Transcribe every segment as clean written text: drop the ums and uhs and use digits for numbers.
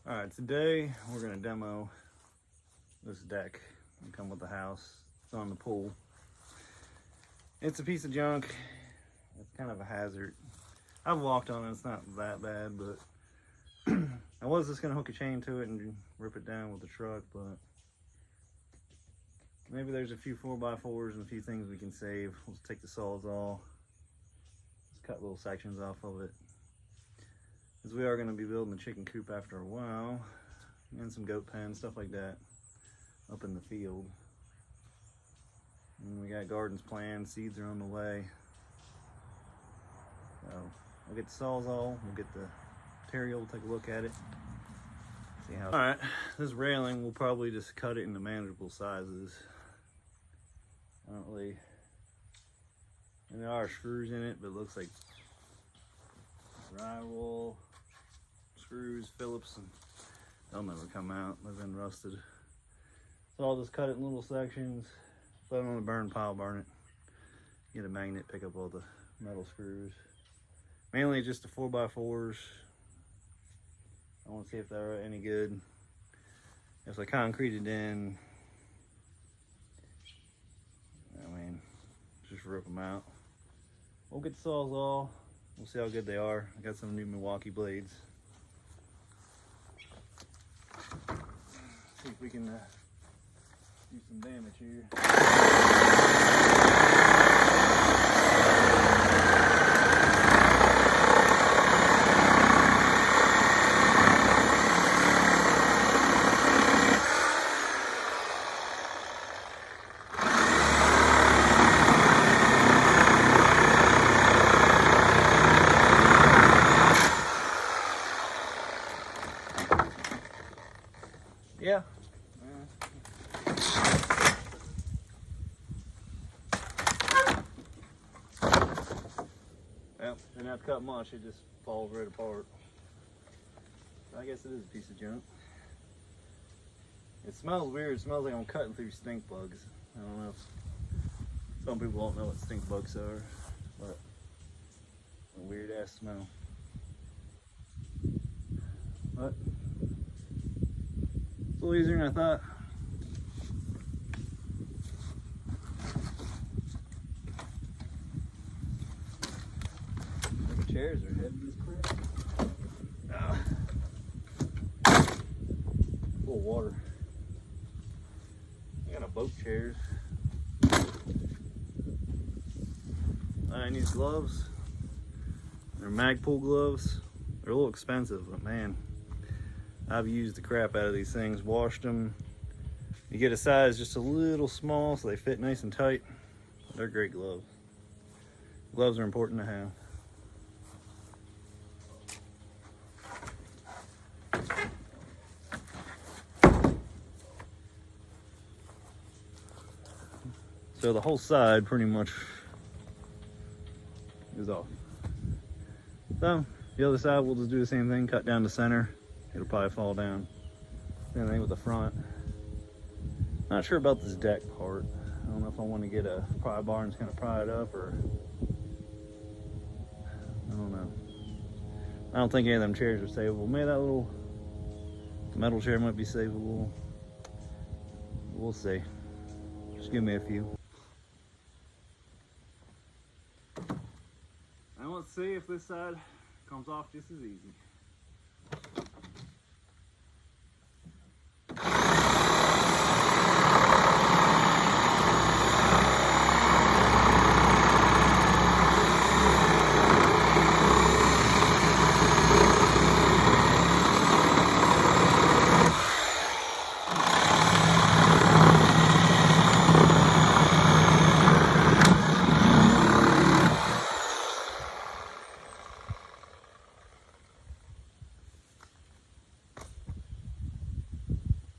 Alright, today we're going to demo this deck and come with the house. It's on the pool. It's a piece of junk. It's kind of a hazard. I've walked on it, it's not that bad, but I was just going to hook a chain to it and rip it down with the truck, but maybe there's a few 4x4s and a few things we can save. We'll just take the sawzall, just cut little sections off of it. Because we are going to be building a chicken coop after a while, and some goat pens, stuff like that, up in the field. And we got gardens planned, seeds are on the way. So we'll get the sawzall, we'll get the material, we'll take a look at it. See how. All right, this railing we'll probably just cut it into manageable sizes. I don't really. And there are screws in it, but it looks like drywall screws, Phillips, and they'll never come out. They've been rusted. So I'll just cut it in little sections, put it on the burn pile, burn it, get a magnet, pick up all the metal screws. Mainly just the 4x4s. I want to see if they're any good. If I concrete it in, I mean, just rip them out. We'll get the sawzall. We'll see how good they are. I got some new Milwaukee blades. See if we can do some damage here. Yeah. Well, didn't have to cut much, it just falls right apart. I guess it is a piece of junk. It smells weird, it smells like I'm cutting through stink bugs. I don't know if some people don't know what stink bugs are, but a weird ass smell. But it's a little easier than I thought. The chairs are heavy as crap. Full of water. I got a boat chairs. I need gloves. They're Magpul gloves. They're a little expensive, but man, I've used the crap out of these things, washed them. You get a size just a little small so they fit nice and tight. They're great gloves. Gloves are important to have. So the whole side pretty much is off. So the other side we'll just do the same thing, cut down the center. It'll probably fall down. Same thing with the front. Not sure about this deck part. I don't know if I want to get a pry bar and just kind of pry it up, or I don't know. I don't think any of them chairs are savable. Maybe that little metal chair might be savable. We'll see. Just give me a few. And let's see if this side comes off just as easy.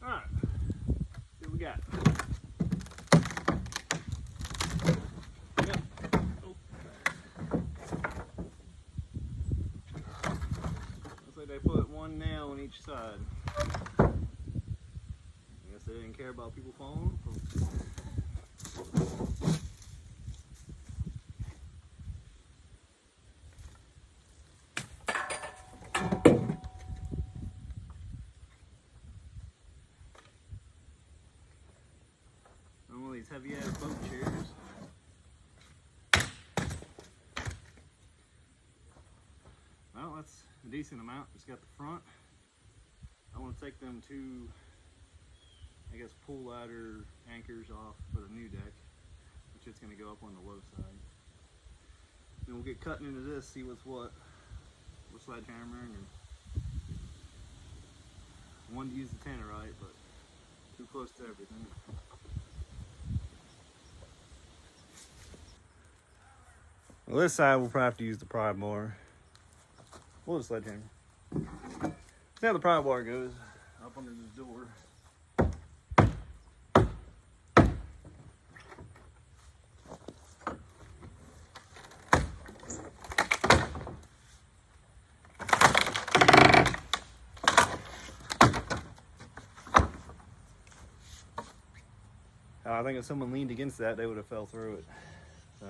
Alright, see what we got. Yep. Oh. Looks like they put one nail on each side. I guess they didn't care about people falling. heavy ass boat chairs. Well, that's a decent amount. It's got the front. I want to take them two, I guess, pull ladder anchors off for the new deck, which is going to go up on the low side. Then we'll get cutting into this, see what's what. We're sledgehammering, and I wanted to use the tannerite, but too close to everything. Well, this side we'll probably have to use the pry bar. We'll just sledgehammer. See how the pry bar goes up under this door. I think if someone leaned against that, they would have fell through it. So,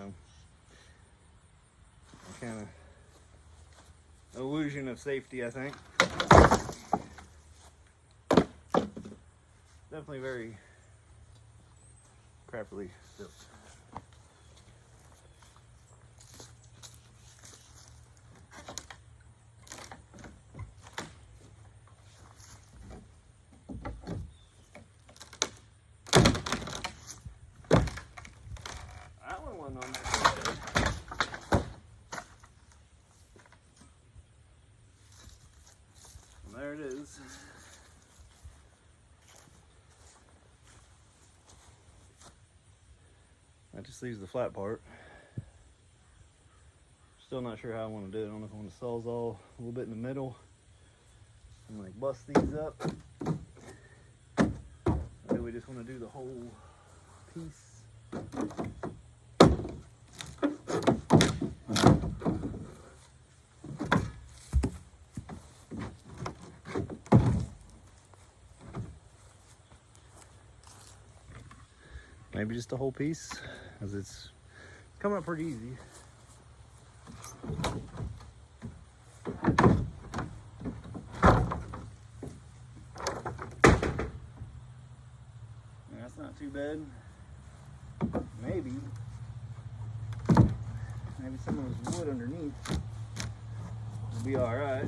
kind of illusion of safety, I think. Definitely very crappily built. There it is. That just leaves the flat part. Still not sure how I want to do it. I don't know if I want to sawzall a little bit in the middle and like bust these up. Or do we just want to do the whole piece? Maybe just the whole piece, as it's coming up pretty easy. That's not too bad. Maybe some of this wood underneath will be all right.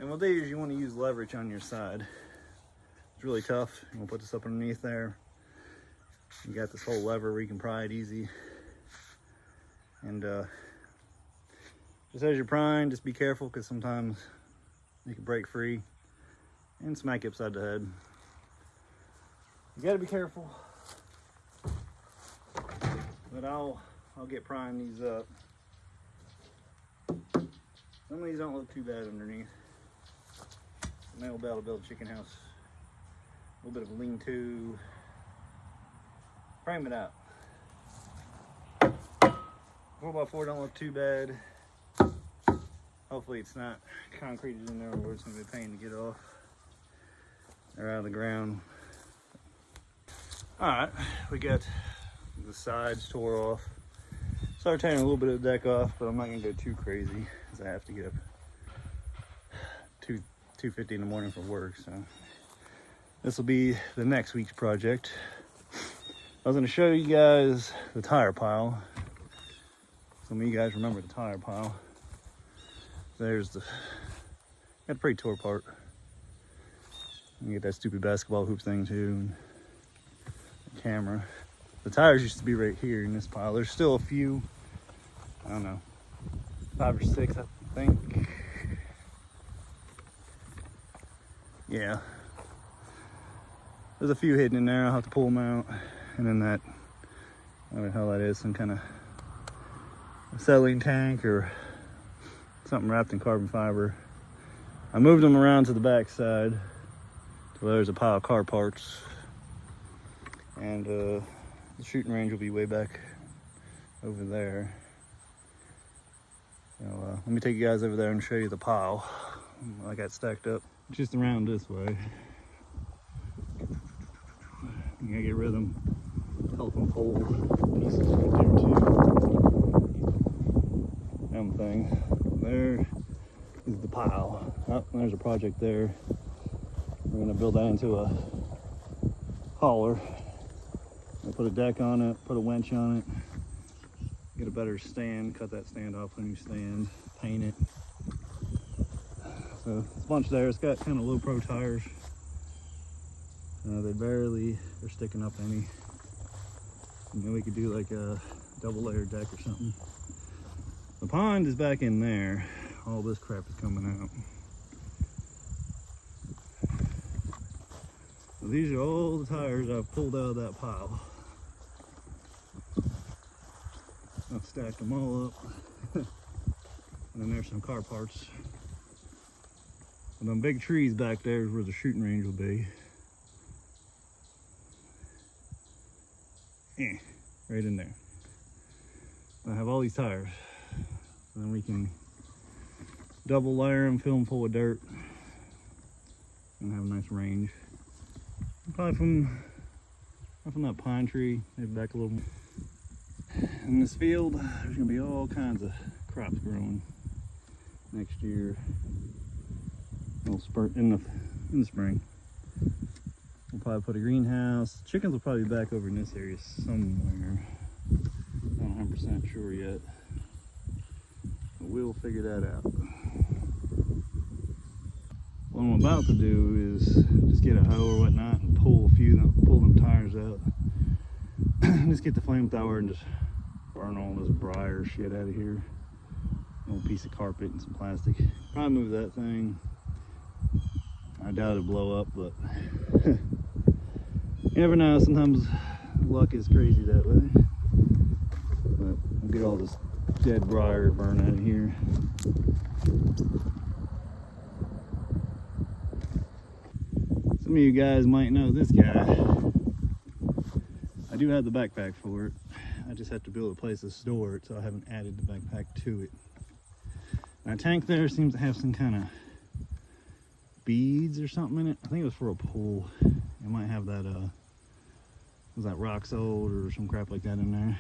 And with these, you want to use leverage on your side. It's really tough. You want to put this up underneath there. You got this whole lever where you can pry it easy. And just as you're prying, just be careful, because sometimes you can break free and smack you upside the head. You got to be careful. But I'll get prying these up. Some of these don't look too bad underneath. Now we'll be able to build a chicken house. A little bit of a lean-to. Frame it out. 4x4 don't look too bad. Hopefully it's not concreted in there where it's going to be a pain to get off. They're out of the ground. Alright, we got the sides tore off. Started tearing a little bit of the deck off, but I'm not going to go too crazy, because I have to get up 2:50 in the morning for work. So this will be the next week's project. I was going to show you guys the tire pile. Some of you guys remember the tire pile. There's got a pretty tore apart. You get that stupid basketball hoop thing too, and the camera. The tires used to be right here in this pile. There's still a few, I don't know, 5 or 6 I think. Yeah, there's a few hidden in there. I'll have to pull them out. And then that, I don't know how that is, some kind of acetylene tank or something wrapped in carbon fiber. I moved them around to the back side to where there's a pile of car parts. And the shooting range will be way back over there. So let me take you guys over there and show you the pile I got stacked up. Just around this way. You gotta get rid of them telephone pole pieces right there too. Them thing. There is the pile. Oh, there's a project there. We're gonna build that into a hauler. I'll put a deck on it, put a winch on it, get a better stand, cut that stand off, a new stand, paint it. So it's a bunch there. It's got kind of low pro tires. They're sticking up any. And then we could do like a double layer deck or something. The pond is back in there. All this crap is coming out. So these are all the tires I've pulled out of that pile. I've stacked them all up. And then there's some car parts. And them big trees back there is where the shooting range will be. Right in there. I have all these tires. And then we can double layer them, fill them full of dirt, and have a nice range. Probably from that pine tree, maybe back a little more. In this field, there's gonna be all kinds of crops growing next year. It'll spurt in the spring. We'll probably put a greenhouse. Chickens will probably be back over in this area somewhere. I'm not 100% sure yet. But we'll figure that out. What I'm about to do is just get a hoe or whatnot and pull them tires out. Just get the flamethrower and just burn all this briar shit out of here. An old piece of carpet and some plastic. Probably move that thing. I doubt it'll blow up, but you never know. Sometimes luck is crazy that way. But we'll get all this dead briar burn out of here. Some of you guys might know this guy. I do have the backpack for it. I just have to build a place to store it, so I haven't added the backpack to it. My tank there seems to have some kind of beads or something in it. I think it was for a pool. It might have that was that rock salt or some crap like that in there.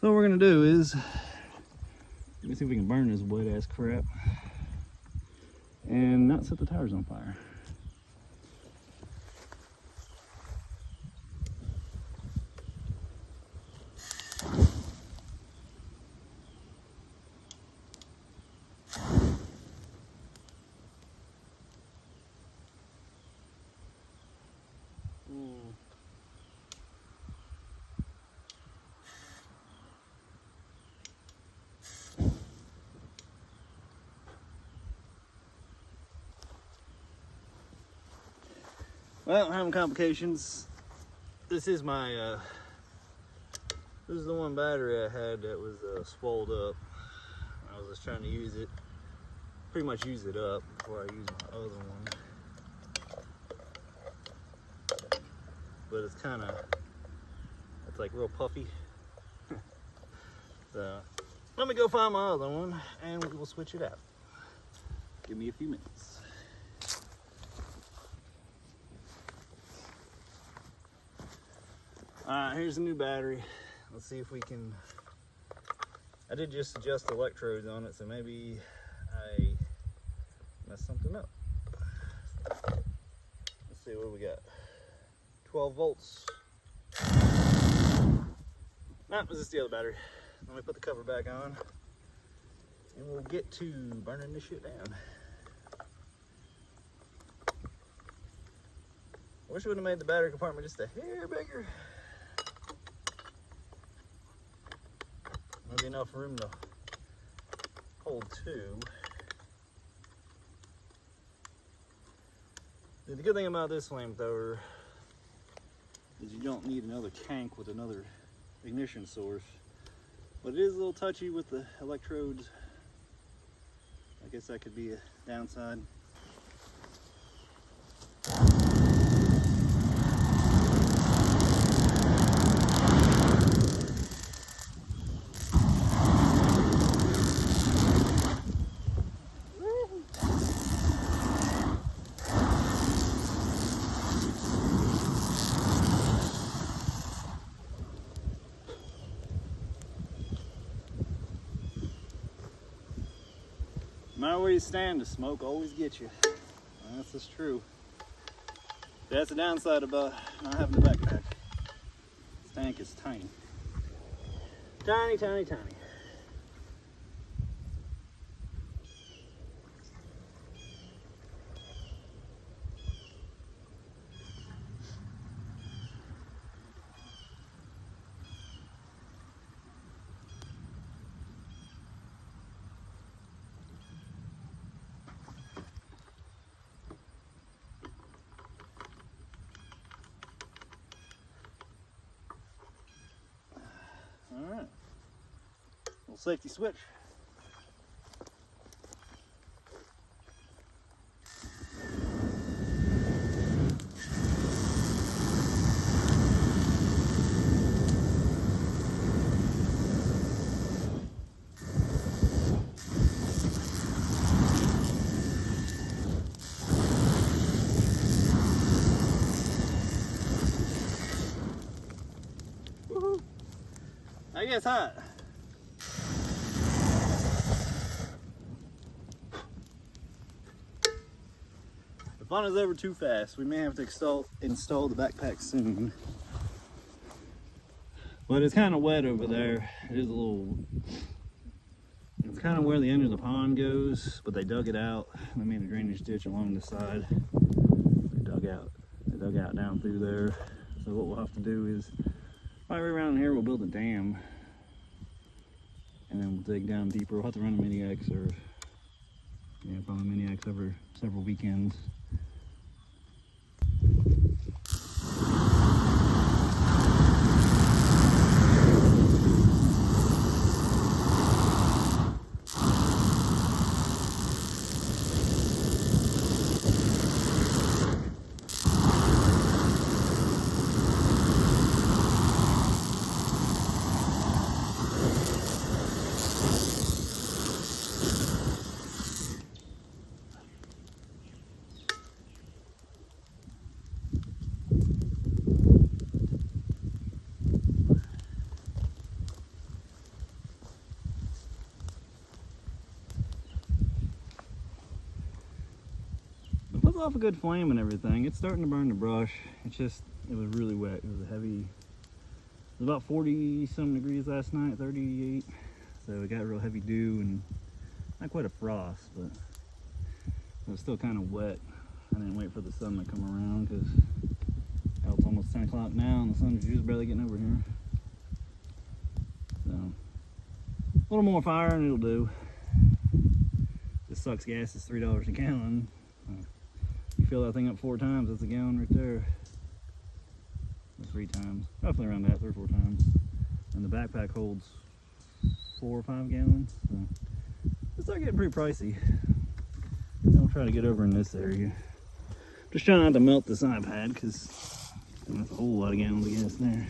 So what we're gonna do is, let me see if we can burn this wet ass crap and not set the tires on fire. Well, I'm having complications. This is my, this is the one battery I had that was swolled up. I was just trying to use it, pretty much use it up before I use my other one. But it's kind of, it's like real puffy. So, let me go find my other one and we'll switch it out. Give me a few minutes. Alright, here's a new battery. Let's see if we can... I did just adjust the electrodes on it, so maybe I messed something up. Let's see what we got. 12 volts. Nah, this is the other battery. Let me put the cover back on and we'll get to burning this shit down. I wish I would have made the battery compartment just a hair bigger. Maybe enough room to hold two. The good thing about this flamethrower is you don't need another tank with another ignition source. But it is a little touchy with the electrodes I guess that could be a downside. No matter where you stand, the smoke always gets you. That's just true. That's the downside about not having a backpack. This tank is tiny. Tiny, tiny, tiny. All right, little safety switch. Woohoo! I guess hot. The fun is ever too fast. We may have to install the backpack soon. But it's kind of wet over there. It is a little. It's kind of where the end of the pond goes, but they dug it out. They made a drainage ditch along the side. They dug out down through there. So what we'll have to do is, probably around here, we'll build a dam. And then we'll dig down deeper. We'll have to run a mini-X or, yeah, probably a mini-X over several weekends. It puts off a good flame and everything. It's starting to burn the brush. It was really wet. It was heavy. It was about 40 some degrees last night, 38. So it got real heavy dew and not quite a frost, but it was still kind of wet. I didn't wait for the sun to come around because it's almost 10 o'clock now and the sun's just barely getting over here. So a little more fire and it'll do. This sucks gas is $3 a gallon. You fill that thing up 4 times, that's a gallon right there. Or 3 times, roughly around that, 3 or 4 times. And the backpack holds 4 or 5 gallons. So it's start getting pretty pricey. I'll try to get over in this area. Just trying not to melt this iPad because that's a whole lot of gallons of gas there.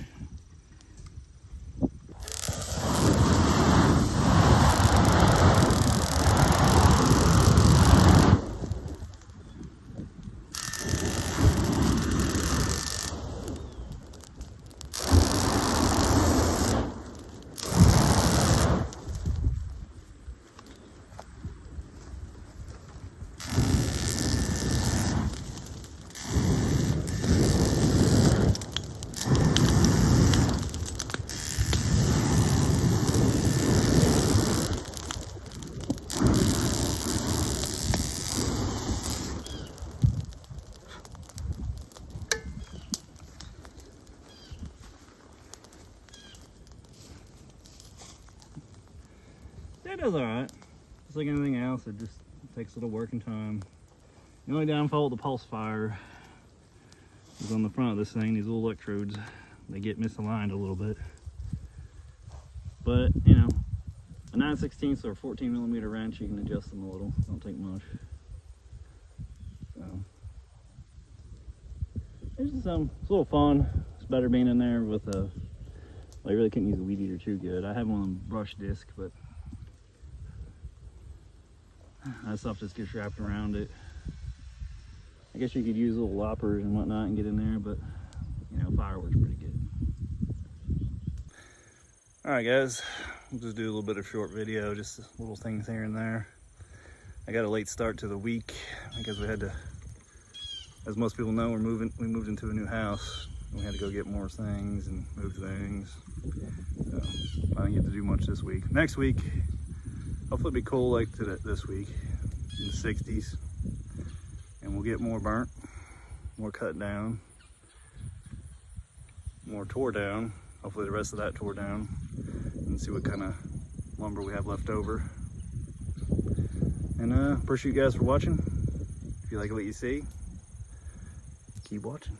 It does alright. Just like anything else, it just takes a little working time. The only downfall of the pulse fire is on the front of this thing, these little electrodes. They get misaligned a little bit. But, you know, a 9/16 or 14mm wrench, you can adjust them a little. Don't take much. So it's just it's a little fun. It's better being in there with a. Well, I really couldn't use a weed eater too good. I have one on brush disc, but that stuff just gets wrapped around it. I guess you could use little loppers and whatnot and get in there, but you know, fire works pretty good. All right, guys, we'll just do a little bit of short video, just little things here and there. I got a late start to the week because we had to, as most people know, we moved into a new house. We had to go get more things and move things. So I didn't get to do much this week. Next week, hopefully it'll be cool like this week, in the 60s. And we'll get more burnt, more cut down, more tore down. Hopefully the rest of that tore down, and see what kind of lumber we have left over. And appreciate you guys for watching. If you like what you see, keep watching.